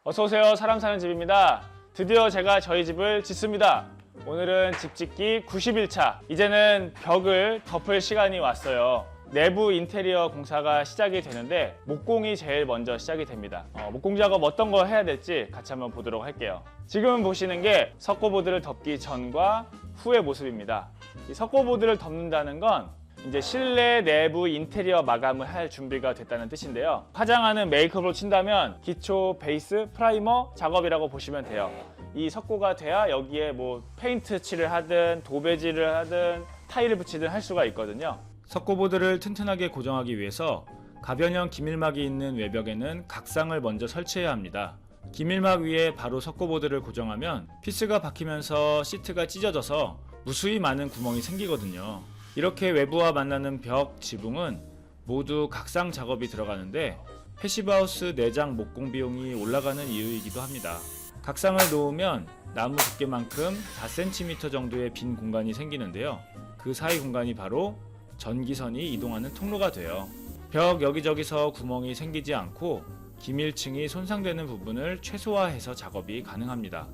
어서오세요. 사람 사는 집입니다. 드디어 제가 저희 집을 짓습니다. 오늘은 집 짓기 90일차. 이제는 벽을 덮을 시간이 왔어요. 내부 인테리어 공사가 시작이 되는데 목공이 제일 먼저 시작이 됩니다. 목공 작업 어떤 거 해야 될지 같이 한번 보도록 할게요. 지금 보시는 게 석고보드를 덮기 전과 후의 모습입니다. 이 석고보드를 덮는다는 건 이제 실내 내부 인테리어 마감을 할 준비가 됐다는 뜻인데요. 화장하는 메이크업으로 친다면 기초, 베이스, 프라이머 작업이라고 보시면 돼요. 이 석고가 돼야 여기에 뭐 페인트 칠을 하든 도배질을 하든 타일을 붙이든 할 수가 있거든요. 석고보드를 튼튼하게 고정하기 위해서 가변형 기밀막이 있는 외벽에는 각상을 먼저 설치해야 합니다. 기밀막 위에 바로 석고보드를 고정하면 피스가 박히면서 시트가 찢어져서 무수히 많은 구멍이 생기거든요. 이렇게 외부와 만나는 벽, 지붕은 모두 각상 작업이 들어가는데 패시브하우스 내장 목공 비용이 올라가는 이유이기도 합니다. 각상을 놓으면 나무 두께만큼 4cm 정도의 빈 공간이 생기는데요. 그 사이 공간이 바로 전기선이 이동하는 통로가 돼요. 벽 여기저기서 구멍이 생기지 않고 기밀층이 손상되는 부분을 최소화해서 작업이 가능합니다.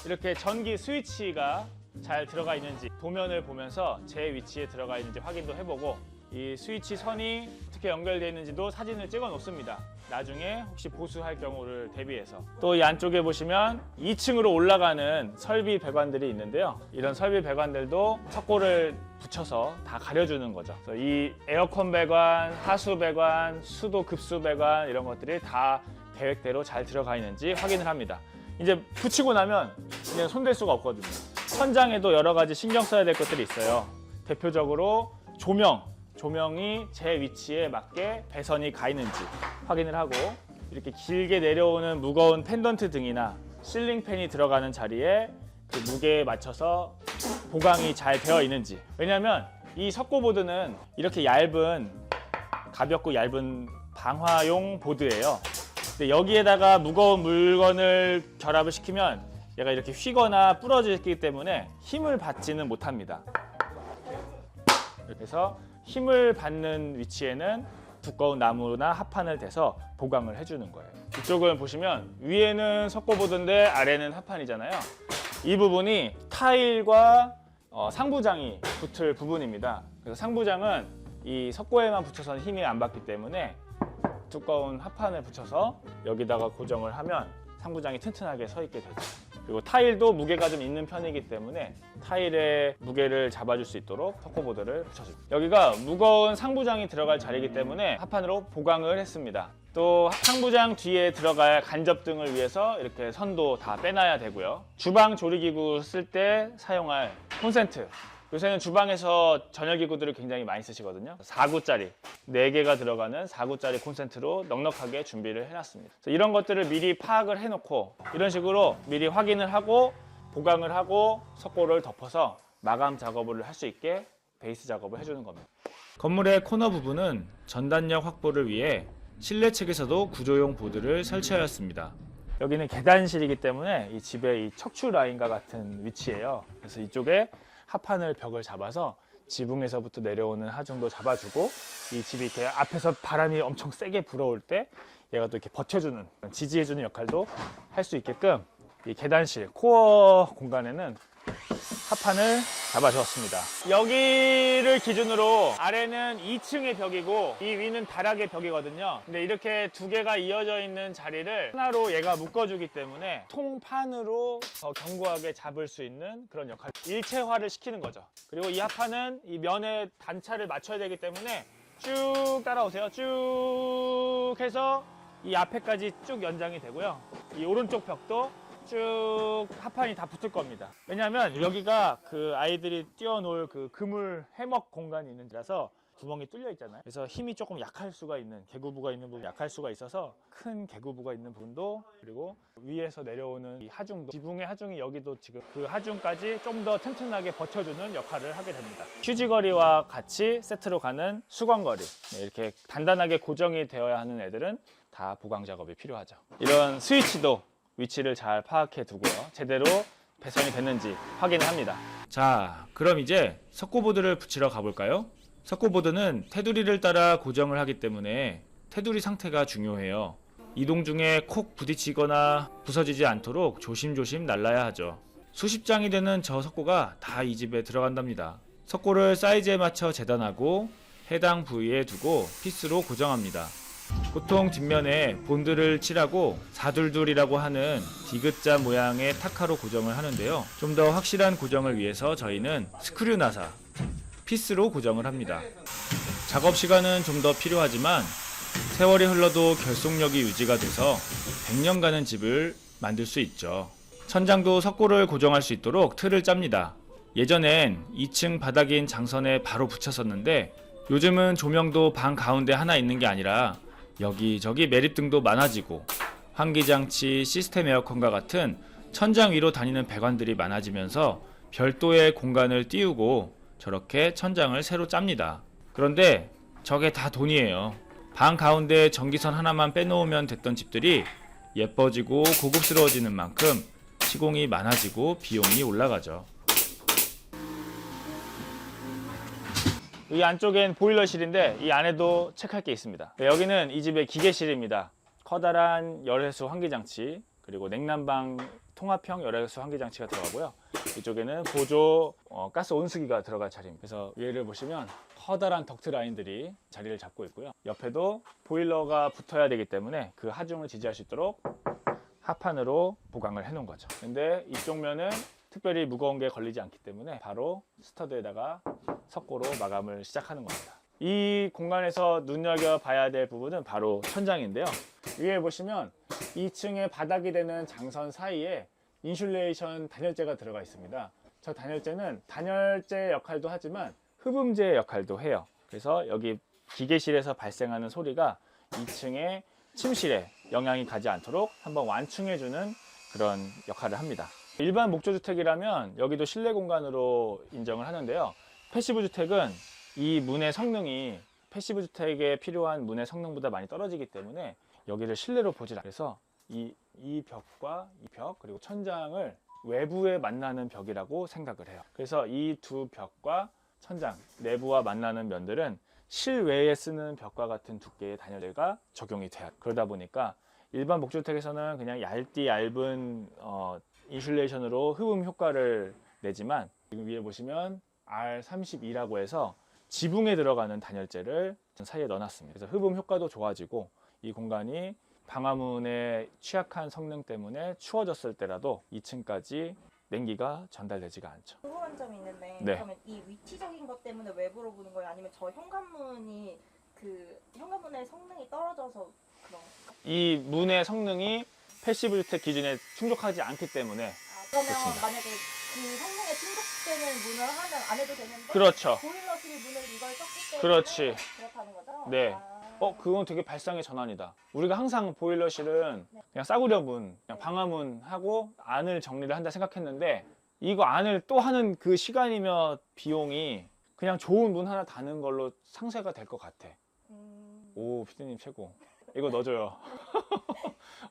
이렇게 전기 스위치가 잘 들어가 있는지 도면을 보면서 제 위치에 들어가 있는지 확인도 해보고 이 스위치 선이 어떻게 연결되어 있는지도 사진을 찍어 놓습니다. 나중에 혹시 보수할 경우를 대비해서. 또 이 안쪽에 보시면 2층으로 올라가는 설비 배관들이 있는데요. 이런 설비 배관들도 석고를 붙여서 다 가려주는 거죠. 그래서 이 에어컨 배관, 하수 배관, 수도 급수 배관 이런 것들이 다 계획대로 잘 들어가 있는지 확인을 합니다. 이제 붙이고 나면 그냥 손댈 수가 없거든요. 천장에도 여러 가지 신경 써야 될 것들이 있어요. 대표적으로 조명이 제 위치에 맞게 배선이 가 있는지 확인을 하고, 이렇게 길게 내려오는 무거운 펜던트 등이나 실링팬이 들어가는 자리에 그 무게에 맞춰서 보강이 잘 되어 있는지. 왜냐하면 이 석고보드는 이렇게 가볍고 얇은 방화용 보드예요. 근데 여기에다가 무거운 물건을 결합을 시키면 얘가 이렇게 휘거나 부러지기 때문에 힘을 받지는 못합니다. 그래서 힘을 받는 위치에는 두꺼운 나무나 합판을 대서 보강을 해주는 거예요. 이쪽을 보시면 위에는 석고보드인데 아래는 합판이잖아요. 이 부분이 타일과 상부장이 붙을 부분입니다. 그래서 상부장은 이 석고에만 붙여서는 힘이 안 받기 때문에 두꺼운 합판을 붙여서 여기다가 고정을 하면 상부장이 튼튼하게 서 있게 되죠. 그리고 타일도 무게가 좀 있는 편이기 때문에 타일의 무게를 잡아줄 수 있도록 석고보드를 붙여줍니다. 여기가 무거운 상부장이 들어갈 자리이기 때문에 합판으로 보강을 했습니다. 또 상부장 뒤에 들어갈 간접등을 위해서 이렇게 선도 다 빼놔야 되고요. 주방 조리기구 쓸 때 사용할 콘센트, 요새는 주방에서 전열기구들을 굉장히 많이 쓰시거든요. 4구짜리 4개가 들어가는 4구짜리 콘센트로 넉넉하게 준비를 해놨습니다. 이런 것들을 미리 파악을 해놓고 이런 식으로 미리 확인을 하고 보강을 하고 석고를 덮어서 마감 작업을 할 수 있게 베이스 작업을 해주는 겁니다. 건물의 코너 부분은 전단력 확보를 위해 실내 측에서도 구조용 보드를 설치하였습니다. 여기는 계단실이기 때문에 이 집의 이 척추 라인과 같은 위치예요. 그래서 이쪽에 합판을 벽을 잡아서 지붕에서부터 내려오는 하중도 잡아주고, 이 집이 이렇게 앞에서 바람이 엄청 세게 불어올 때 얘가 또 이렇게 버텨주는, 지지해주는 역할도 할 수 있게끔 이 계단실 코어 공간에는 합판을 잡아주었습니다. 여기를 기준으로 아래는 2층의 벽이고 이 위는 다락의 벽이거든요. 근데 이렇게 두 개가 이어져 있는 자리를 하나로 얘가 묶어주기 때문에 통판으로 더 견고하게 잡을 수 있는 그런 역할, 일체화를 시키는 거죠. 그리고 이 합판은 이 면의 단차를 맞춰야 되기 때문에 쭉 따라오세요. 쭉 해서 이 앞에까지 쭉 연장이 되고요. 이 오른쪽 벽도 쭉 합판이 다 붙을 겁니다. 왜냐하면 여기가 그 아이들이 뛰어놀 그 그물 해먹 공간이 있는 데라서 구멍이 뚫려 있잖아요. 그래서 힘이 조금 약할 수가 있는, 개구부가 있는 부분 약할 수가 있어서 큰 개구부가 있는 부분도, 그리고 위에서 내려오는 이 하중도, 지붕의 하중이 여기도 지금 그 하중까지 좀 더 튼튼하게 버텨주는 역할을 하게 됩니다. 휴지거리와 같이 세트로 가는 수건거리, 이렇게 단단하게 고정이 되어야 하는 애들은 다 보강 작업이 필요하죠. 이런 스위치도 위치를 잘 파악해 두고요. 제대로 배선이 됐는지 확인을 합니다. 자, 그럼 이제 석고보드를 붙이러 가볼까요? 석고보드는 테두리를 따라 고정을 하기 때문에 테두리 상태가 중요해요. 이동 중에 콕 부딪히거나 부서지지 않도록 조심조심 날라야 하죠. 수십 장이 되는 저 석고가 다 이 집에 들어간답니다. 석고를 사이즈에 맞춰 재단하고 해당 부위에 두고 피스로 고정합니다. 보통 뒷면에 본드를 칠하고 422이라고 하는 디귿자 모양의 타카로 고정을 하는데요. 좀 더 확실한 고정을 위해서 저희는 스크류 나사, 피스로 고정을 합니다. 작업 시간은 좀 더 필요하지만 세월이 흘러도 결속력이 유지가 돼서 100년 가는 집을 만들 수 있죠. 천장도 석고를 고정할 수 있도록 틀을 짭니다. 예전엔 2층 바닥인 장선에 바로 붙였었는데 요즘은 조명도 방 가운데 하나 있는 게 아니라 여기저기 매립등도 많아지고 환기장치, 시스템 에어컨과 같은 천장 위로 다니는 배관들이 많아지면서 별도의 공간을 띄우고 저렇게 천장을 새로 짭니다. 그런데 저게 다 돈이에요. 방 가운데 전기선 하나만 빼놓으면 됐던 집들이 예뻐지고 고급스러워지는 만큼 시공이 많아지고 비용이 올라가죠. 이 안쪽엔 보일러실인데 이 안에도 체크할 게 있습니다. 네, 여기는 이 집의 기계실입니다. 커다란 열해수 환기장치, 그리고 냉난방 통합형 열해수 환기장치가 들어가고요. 이쪽에는 보조 가스 온수기가 들어갈 자리입니다. 그래서 위를 보시면 커다란 덕트 라인들이 자리를 잡고 있고요. 옆에도 보일러가 붙어야 되기 때문에 그 하중을 지지할 수 있도록 합판으로 보강을 해 놓은 거죠. 근데 이쪽 면은 특별히 무거운 게 걸리지 않기 때문에 바로 스터드에다가 석고로 마감을 시작하는 겁니다. 이 공간에서 눈여겨봐야 될 부분은 바로 천장인데요. 위에 보시면 2층에 바닥이 되는 장선 사이에 인슐레이션 단열재가 들어가 있습니다. 저 단열재는 단열재 역할도 하지만 흡음재 역할도 해요. 그래서 여기 기계실에서 발생하는 소리가 2층의 침실에 영향이 가지 않도록 한번 완충해주는 그런 역할을 합니다. 일반 목조주택이라면 여기도 실내 공간으로 인정을 하는데요. 패시브 주택은 이 문의 성능이 패시브 주택에 필요한 문의 성능보다 많이 떨어지기 때문에 여기를 실내로 보질 않아요. 그래서 이 벽과 이 벽, 그리고 천장을 외부에 만나는 벽이라고 생각을 해요. 그래서 이 두 벽과 천장, 내부와 만나는 면들은 실외에 쓰는 벽과 같은 두께의 단열재가 적용이 돼요. 그러다 보니까 일반 목조주택에서는 그냥 얇은 인슐레이션으로 흡음 효과를 내지만 지금 위에 보시면 R32라고 해서 지붕에 들어가는 단열재를 사이에 넣어놨습니다. 그래서 흡음 효과도 좋아지고 이 공간이 방화문의 취약한 성능 때문에 추워졌을 때라도 2층까지 냉기가 전달되지가 않죠. 궁금한 점이 있는데 네. 그러면 이 위치적인 것 때문에 외부로 보는 거예요? 아니면 저 현관문이 현관문의 성능이 떨어져서 그런가? 이 문의 성능이 패시브 주택 기준에 충족하지 않기 때문에 그러면 그렇습니다. 만약에 그 성능에 충족되는 문을 하면 안 해도 되는데 그렇죠. 보일러실이 문을 이걸 썼기 때문에 그렇지. 그렇다는 거죠? 네. 그건 되게 발상의 전환이다. 우리가 항상 보일러실은 그냥 싸구려 문, 그냥 방화문 하고 안을 정리를 한다 생각했는데 이거 안을 또 하는 그 시간이며 비용이 그냥 좋은 문 하나 다는 걸로 상쇄가 될 것 같아. 오, 피디님 최고. 이거 넣어줘요.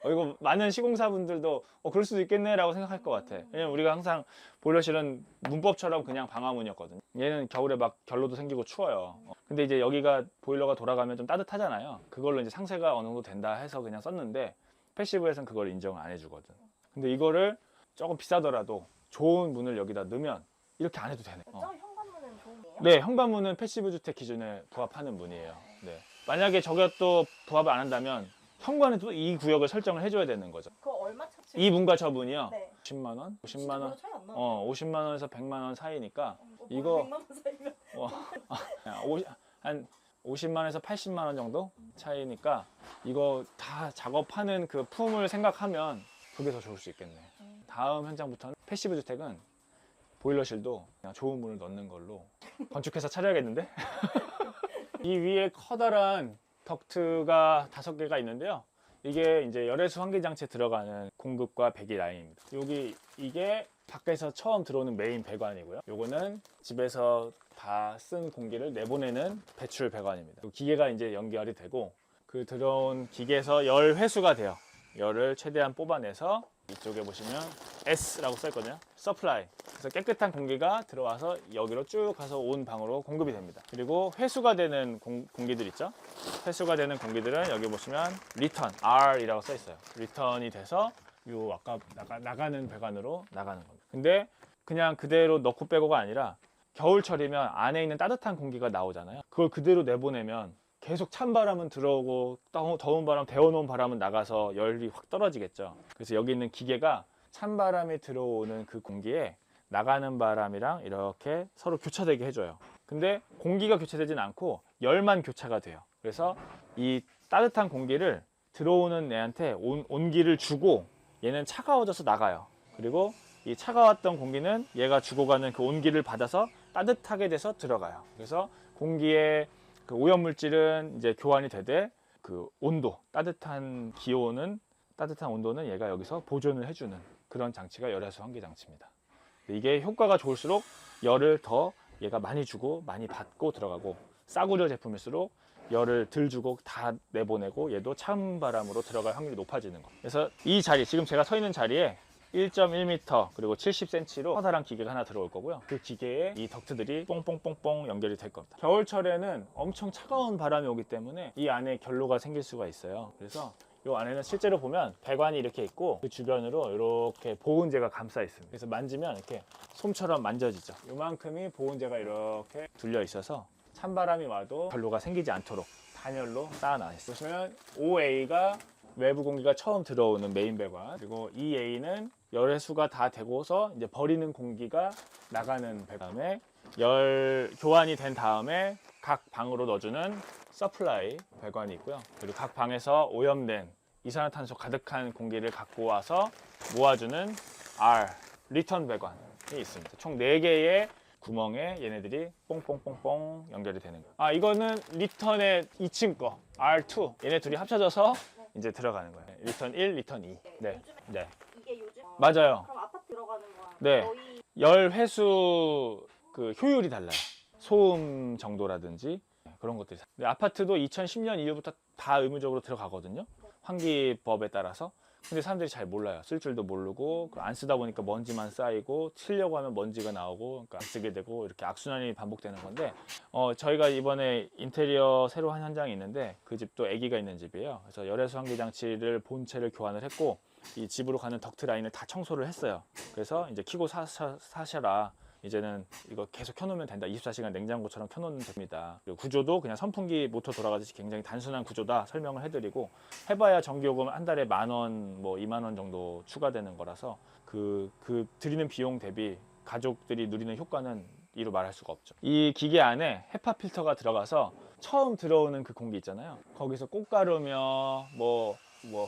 이거 많은 시공사분들도 그럴 수도 있겠네라고 생각할 것 같아. 왜냐면 우리가 항상 보일러실은 문법처럼 그냥 방화문이었거든요. 얘는 겨울에 막 결로도 생기고 추워요. 근데 이제 여기가 보일러가 돌아가면 좀 따뜻하잖아요. 그걸로 이제 상쇄가 어느 정도 된다 해서 그냥 썼는데 패시브에서는 그걸 인정을 안 해주거든. 근데 이거를 조금 비싸더라도 좋은 문을 여기다 넣으면 이렇게 안 해도 되네. 저 현관문은 좋은 거예요? 네, 현관문은 패시브 주택 기준에 부합하는 문이에요. 네. 만약에 저것도 부합을 안 한다면 현관에도 이 구역을 설정을 해줘야 되는 거죠. 그거 얼마 차지? 이 문과 저 문이요. 네. 50만 원? 50만 진짜 원? 별로 차이 안 나. 50만 원에서 100만 원 사이니까 이거 이거 100만 원 사이면 한 50만 원에서 80만 원 정도 차이니까 이거 다 작업하는 그 품을 생각하면 그게 더 좋을 수 있겠네. 다음 현장부터는 패시브 주택은 보일러실도 그냥 좋은 문을 넣는 걸로 건축회사 차려야겠는데? 이 위에 커다란 덕트가 5개가 있는데요. 이게 이제 열해수 환기장치에 들어가는 공급과 배기 라인입니다. 이게 밖에서 처음 들어오는 메인 배관이고요. 요거는 집에서 다 쓴 공기를 내보내는 배출 배관입니다. 기계가 이제 연결이 되고 그 들어온 기계에서 열 회수가 돼요. 열을 최대한 뽑아내서 이쪽에 보시면 S라고 써있거든요. 서플라이. 그래서 깨끗한 공기가 들어와서 여기로 쭉 가서 온 방으로 공급이 됩니다. 그리고 회수가 되는 공기들 있죠. 회수가 되는 공기들은 여기 보시면 리턴 R이라고 써 있어요. 리턴이 돼서 요 아까 나가는 배관으로 나가는 겁니다. 근데 그냥 그대로 넣고 빼고가 아니라 겨울철이면 안에 있는 따뜻한 공기가 나오잖아요. 그걸 그대로 내보내면 계속 찬 바람은 들어오고 더운 바람, 데워놓은 바람은 나가서 열이 확 떨어지겠죠. 그래서 여기 있는 기계가 찬 바람이 들어오는 그 공기에 나가는 바람이랑 이렇게 서로 교차되게 해줘요. 근데 공기가 교차되진 않고 열만 교차가 돼요. 그래서 이 따뜻한 공기를 들어오는 애한테 온기를 주고 얘는 차가워져서 나가요. 그리고 이 차가웠던 공기는 얘가 주고가는 그 온기를 받아서 따뜻하게 돼서 들어가요. 그래서 공기의 그 오염물질은 이제 교환이 되되 그 온도, 따뜻한 온도는 얘가 여기서 보존을 해주는 그런 장치가 열해수 환기 장치입니다. 이게 효과가 좋을수록 열을 더 얘가 많이 주고 많이 받고 들어가고, 싸구려 제품일수록 열을 덜 주고 다 내보내고 얘도 찬 바람으로 들어갈 확률이 높아지는 거. 그래서 이 자리, 지금 제가 서 있는 자리에 1.1m 그리고 70cm로 커다란 기계가 하나 들어올 거고요. 그 기계에 이 덕트들이 뽕뽕뽕뽕 연결이 될 겁니다. 겨울철에는 엄청 차가운 바람이 오기 때문에 이 안에 결로가 생길 수가 있어요. 그래서 이 안에는 실제로 보면 배관이 이렇게 있고 그 주변으로 이렇게 보온재가 감싸 있습니다. 그래서 만지면 이렇게 솜처럼 만져지죠. 이만큼이 보온재가 이렇게 둘려 있어서 찬바람이 와도 결로가 생기지 않도록 단열로 쌓아놔 있어요. 보시면 OA가 외부 공기가 처음 들어오는 메인 배관, 그리고 EA는 열회수가 다 되고서 이제 버리는 공기가 나가는 배관에 열 교환이 된 다음에 각 방으로 넣어주는 서플라이 배관이 있고요. 그리고 각 방에서 오염된 이산화탄소 가득한 공기를 갖고 와서 모아주는 R, 리턴 배관이 있습니다. 총 4개의 구멍에 얘네들이 뽕뽕뽕뽕 연결이 되는 거예요. 아, 이거는 리턴의 2층 거 R2, 얘네 둘이 합쳐져서 이제 들어가는 거예요. 리턴 1, 리턴 2. 네. 네. 이게 요즘 맞아요. 그럼 아파트 들어가는 거랑 네. 거의 열 회수 그 효율이 달라요. 소음 정도라든지 그런 것들이. 근데 아파트도 2010년 이후부터 다 의무적으로 들어가거든요. 환기법에 따라서. 근데 사람들이 잘 몰라요. 쓸 줄도 모르고 안 쓰다 보니까 먼지만 쌓이고 치려고 하면 먼지가 나오고 그러니까 안 쓰게 되고 이렇게 악순환이 반복되는 건데, 저희가 이번에 인테리어 새로 한 현장이 있는데 그 집도 아기가 있는 집이에요. 그래서 열해수 환기 장치를 본체를 교환을 했고 이 집으로 가는 덕트 라인을 다 청소를 했어요. 그래서 이제 키고 사셔라. 이제는 이거 계속 켜놓으면 된다. 24시간 냉장고처럼 켜놓으면 됩니다. 그리고 구조도 그냥 선풍기 모터 돌아가듯이 굉장히 단순한 구조다 설명을 해드리고, 해봐야 전기요금 한 달에 10,000원, 뭐 20,000원 정도 추가되는 거라서 그 드리는 비용 대비 가족들이 누리는 효과는 이루 말할 수가 없죠. 이 기계 안에 헤파 필터가 들어가서 처음 들어오는 그 공기 있잖아요. 거기서 꽃가루며 뭐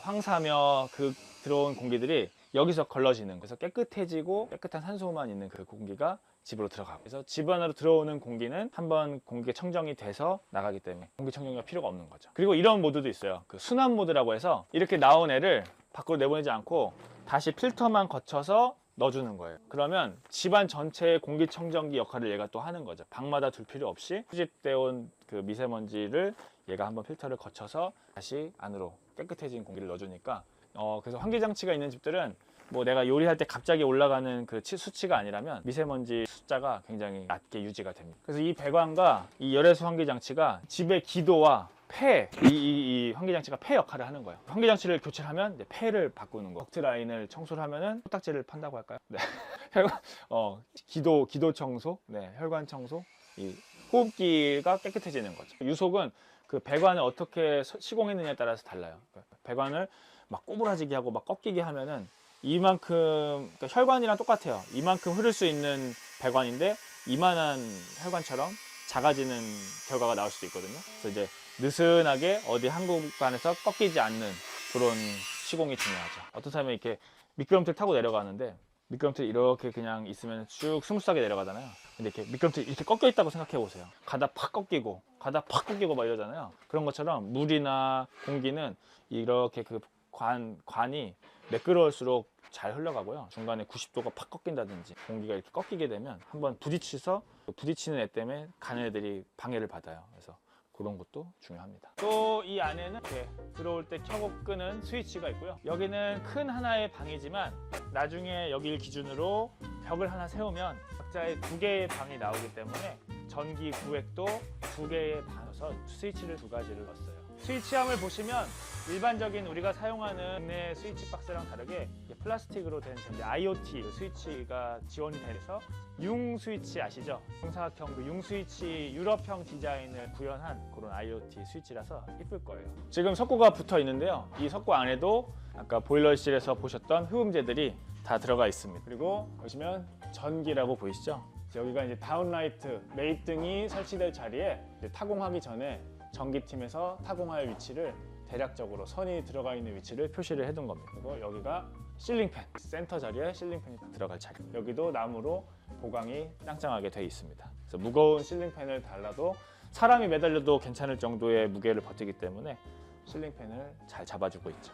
황사며 그 들어온 공기들이 여기서 걸러지는, 그래서 깨끗해지고 깨끗한 산소만 있는 그 공기가 집으로 들어가고, 그래서 집 안으로 들어오는 공기는 한번 공기가 청정이 돼서 나가기 때문에 공기청정기가 필요가 없는 거죠. 그리고 이런 모드도 있어요. 그 순환 모드라고 해서 이렇게 나온 애를 밖으로 내보내지 않고 다시 필터만 거쳐서 넣어주는 거예요. 그러면 집안 전체의 공기청정기 역할을 얘가 또 하는 거죠. 방마다 둘 필요 없이 수집되어 온 그 미세먼지를 얘가 한번 필터를 거쳐서 다시 안으로 깨끗해진 공기를 넣어주니까, 그래서 환기장치가 있는 집들은 뭐 내가 요리할 때 갑자기 올라가는 그 수치가 아니라면 미세먼지 숫자가 굉장히 낮게 유지가 됩니다. 그래서 이 배관과 이 열해수 환기장치가 집의 기도와 폐, 이 환기장치가 폐 역할을 하는 거예요. 환기장치를 교체를 하면 이제 폐를 바꾸는 거. 덕트 라인을 청소를 하면은 코딱지를 판다고 할까요? 네. 기도 청소, 네, 혈관 청소, 이 호흡기가 깨끗해지는 거죠. 유속은 그 배관을 어떻게 시공했느냐에 따라서 달라요. 배관을 막 꼬부라지게 하고 막 꺾이게 하면은 이만큼, 그러니까 혈관이랑 똑같아요. 이만큼 흐를 수 있는 배관인데 이만한 혈관처럼 작아지는 결과가 나올 수도 있거든요. 그래서 이제 느슨하게 어디 한 구간에서 꺾이지 않는 그런 시공이 중요하죠. 어떤 사람은 이렇게 미끄럼틀 타고 내려가는데 미끄럼틀 이렇게 그냥 있으면 쭉 스무스하게 내려가잖아요. 근데 이렇게 미끄럼틀 이렇게 꺾여 있다고 생각해 보세요. 가다 팍 꺾이고 가다 팍 꺾이고 막 이러잖아요. 그런 것처럼 물이나 공기는 이렇게 그 관이 매끄러울수록 잘 흘러가고요. 중간에 90도가 팍 꺾인다든지 공기가 이렇게 꺾이게 되면 한번 부딪히는 애 때문에 가는 애들이 방해를 받아요. 그래서 그런 것도 중요합니다. 또 이 안에는 이렇게 들어올 때 켜고 끄는 스위치가 있고요. 여기는 큰 하나의 방이지만 나중에 여기를 기준으로 벽을 하나 세우면 각자의 2개의 방이 나오기 때문에 전기 구획도 2개의 방에서 스위치를 2가지를 넣었어요. 스위치함을 보시면 일반적인 우리가 사용하는 국내 스위치 박스랑 다르게 플라스틱으로 된 IoT 스위치가 지원이 돼서 융 스위치 아시죠? 정사각형 그 융 스위치 유럽형 디자인을 구현한 그런 IoT 스위치라서 이쁠 거예요. 지금 석고가 붙어 있는데요. 이 석고 안에도 아까 보일러실에서 보셨던 흡음재들이 다 들어가 있습니다. 그리고 보시면 전기라고 보이시죠? 여기가 이제 다운라이트 매입등이 설치될 자리에 이제 타공하기 전에 전기팀에서 타공할 위치를 대략적으로 선이 들어가 있는 위치를 표시를 해둔 겁니다. 그리고 여기가 실링팬, 센터 자리에 실링팬이 들어갈 자리. 여기도 나무로 보강이 짱짱하게 되어 있습니다. 그래서 무거운 실링팬을 달라도 사람이 매달려도 괜찮을 정도의 무게를 버티기 때문에 실링팬을 잘 잡아주고 있죠.